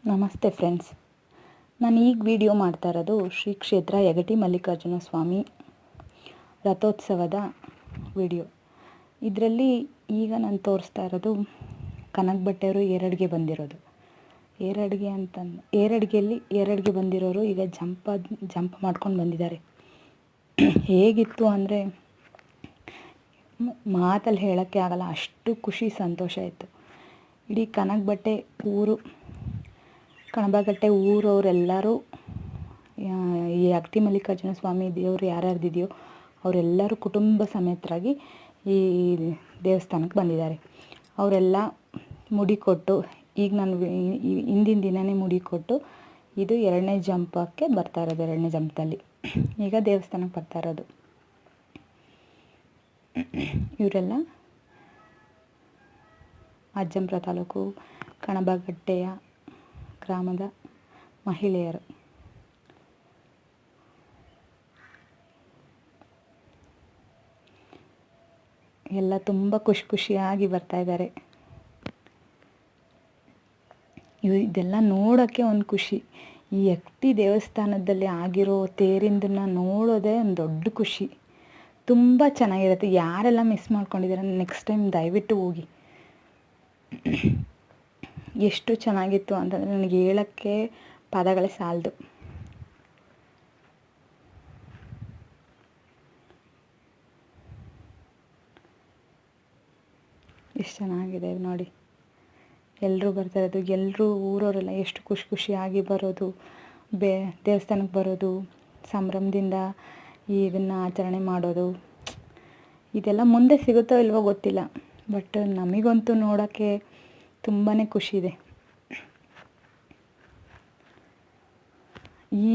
ನಮಸ್ತೆ ಫ್ರೆಂಡ್ಸ್, ನಾನು ಈಗ ವಿಡಿಯೋ ಮಾಡ್ತಾ ಇರೋದು ಶ್ರೀ ಕ್ಷೇತ್ರ ಯಗಟಿ ಮಲ್ಲಿಕಾರ್ಜುನ ಸ್ವಾಮಿ ರಥೋತ್ಸವದ ವಿಡಿಯೋ. ಇದರಲ್ಲಿ ಈಗ ನಾನು ತೋರಿಸ್ತಾ ಇರೋದು ಕನಕ ಬಟ್ಟೆಯವರು ಏರಡಿಗೆ ಬಂದಿರೋದು. ಏರಡಿಗೆಯಲ್ಲಿ ಬಂದಿರೋರು ಈಗ ಜಂಪ್ ಮಾಡ್ಕೊಂಡು ಬಂದಿದ್ದಾರೆ. ಹೇಗಿತ್ತು ಅಂದರೆ ಮಾತಲ್ಲಿ ಹೇಳೋಕ್ಕೆ ಆಗಲ್ಲ, ಅಷ್ಟು ಖುಷಿ ಸಂತೋಷ ಇತ್ತು. ಇಡೀ ಕನಕ ಬಟ್ಟೆ ಊರು ಕಣಬಗಟ್ಟೆ ಊರವರೆಲ್ಲರೂ ಈ ಯಗಟಿ ಮಲ್ಲಿಕಾರ್ಜುನ ಸ್ವಾಮಿ ದೇವರು ಯಾರ್ಯಾರ್ದಿದೆಯೋ ಅವರೆಲ್ಲರೂ ಕುಟುಂಬ ಸಮೇತರಾಗಿ ಈ ದೇವಸ್ಥಾನಕ್ಕೆ ಬಂದಿದ್ದಾರೆ. ಅವರೆಲ್ಲ ಮುಡಿ ಕೊಟ್ಟು, ಈಗ ನಾನು ಹಿಂದಿನ ದಿನವೇ ಮುಡಿ ಕೊಟ್ಟು ಇದು 2ನೇ ಜಂಪಕ್ಕೆ ಬರ್ತಾ ಇರೋದು. 2ನೇ ಜಂಪದಲ್ಲಿ ಈಗ ದೇವಸ್ಥಾನಕ್ಕೆ ಬರ್ತಾ ಇರೋದು. ಇವರೆಲ್ಲ ಅಜ್ಜಂಪುರ ತಾಲೂಕು ಕಣಬಗಟ್ಟೆಯ ಗ್ರಾಮದ ಮಹಿಳೆಯರು. ಎಲ್ಲ ತುಂಬ ಖುಷಿಯಾಗಿ ಬರ್ತಾ ಇದ್ದಾರೆ. ಇದೆಲ್ಲ ನೋಡೋಕ್ಕೆ ಒಂದು ಖುಷಿ. ಈ ಯಗಟಿ ದೇವಸ್ಥಾನದಲ್ಲಿ ಆಗಿರೋ ತೇರಿಂದನ್ನು ನೋಡೋದೇ ಒಂದು ದೊಡ್ಡ ಖುಷಿ. ತುಂಬ ಚೆನ್ನಾಗಿರುತ್ತೆ. ಯಾರೆಲ್ಲ ಮಿಸ್ ಮಾಡ್ಕೊಂಡಿದ್ದಾರೆ ನೆಕ್ಸ್ಟ್ ಟೈಮ್ ದಯವಿಟ್ಟು ಹೋಗಿ. ಎಷ್ಟು ಚೆನ್ನಾಗಿತ್ತು ಅಂತಂದರೆ ನನಗೆ ಹೇಳೋಕ್ಕೆ ಪದಗಳೇ ಸಾಲದು. ಎಷ್ಟು ಚೆನ್ನಾಗಿದೆ ನೋಡಿ. ಎಲ್ಲರೂ ಬರ್ತಾ ಇರೋದು, ಎಲ್ಲರೂ ಊರವರೆಲ್ಲ ಎಷ್ಟು ಖುಷಿಯಾಗಿ ಬರೋದು, ದೇವಸ್ಥಾನಕ್ಕೆ ಬರೋದು, ಸಂಭ್ರಮದಿಂದ ಇದನ್ನು ಆಚರಣೆ ಮಾಡೋದು. ಇದೆಲ್ಲ ಮುಂದೆ ಸಿಗುತ್ತೋ ಇಲ್ವೋ ಗೊತ್ತಿಲ್ಲ, ಬಟ್ ನಮಗಂತೂ ನೋಡೋಕ್ಕೆ ತುಂಬಾ ಖುಷಿ ಇದೆ.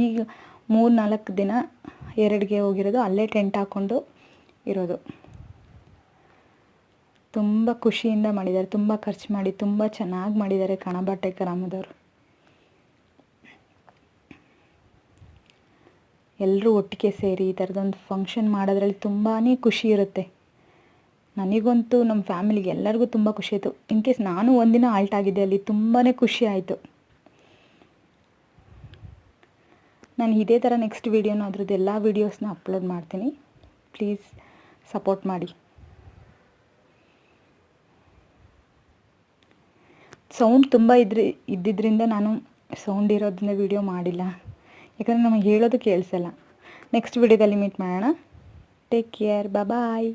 ಈಗ 3-4 ದಿನ ಏರಡಿಗೆ ಹೋಗಿರೋದು, ಅಲ್ಲೇ ಟೆಂಟ್ ಹಾಕ್ಕೊಂಡು ಇರೋದು. ತುಂಬ ಖುಷಿಯಿಂದ ಮಾಡಿದ್ದಾರೆ, ತುಂಬ ಖರ್ಚು ಮಾಡಿ ತುಂಬ ಚೆನ್ನಾಗಿ ಮಾಡಿದ್ದಾರೆ ಕಣಬಟ್ಟೆ ಗ್ರಾಮದವರು. ಎಲ್ಲರೂ ಒಟ್ಟಿಗೆ ಸೇರಿ ಈ ಥರದೊಂದು ಫಂಕ್ಷನ್ ಮಾಡೋದ್ರಲ್ಲಿ ತುಂಬಾ ಖುಷಿ ಇರುತ್ತೆ. ನನಗಂತೂ ನಮ್ಮ ಫ್ಯಾಮಿಲಿಗೆ ಎಲ್ಲರಿಗೂ ತುಂಬ ಖುಷಿ ಆಯಿತು. ಇನ್ ಕೇಸ್ ನಾನು ಒಂದಿನ ಆಲ್ಟ್ ಆಗಿದ್ದೆ ಅಲ್ಲಿ, ತುಂಬಾ ಖುಷಿ ಆಯಿತು. ನಾನು ಇದೇ ಥರ ನೆಕ್ಸ್ಟ್ ವೀಡಿಯೋನ ಅದ್ರದ್ದು ಎಲ್ಲ ವೀಡಿಯೋಸ್ನ ಅಪ್ಲೋಡ್ ಮಾಡ್ತೀನಿ. ಪ್ಲೀಸ್ ಸಪೋರ್ಟ್ ಮಾಡಿ. ಸೌಂಡ್ ತುಂಬ ಇದ್ದಿದ್ದರಿಂದ ನಾನು ಸೌಂಡ್ ಇರೋದನ್ನ ವೀಡಿಯೋ ಮಾಡಿಲ್ಲ, ಯಾಕಂದರೆ ನಮಗೆ ಹೇಳೋದು ಕೇಳಿಸಲ್ಲ. ನೆಕ್ಸ್ಟ್ ವೀಡಿಯೋದಲ್ಲಿ ಮೀಟ್ ಮಾಡೋಣ. ಟೇಕ್ ಕೇರ್, ಬಾಯ್.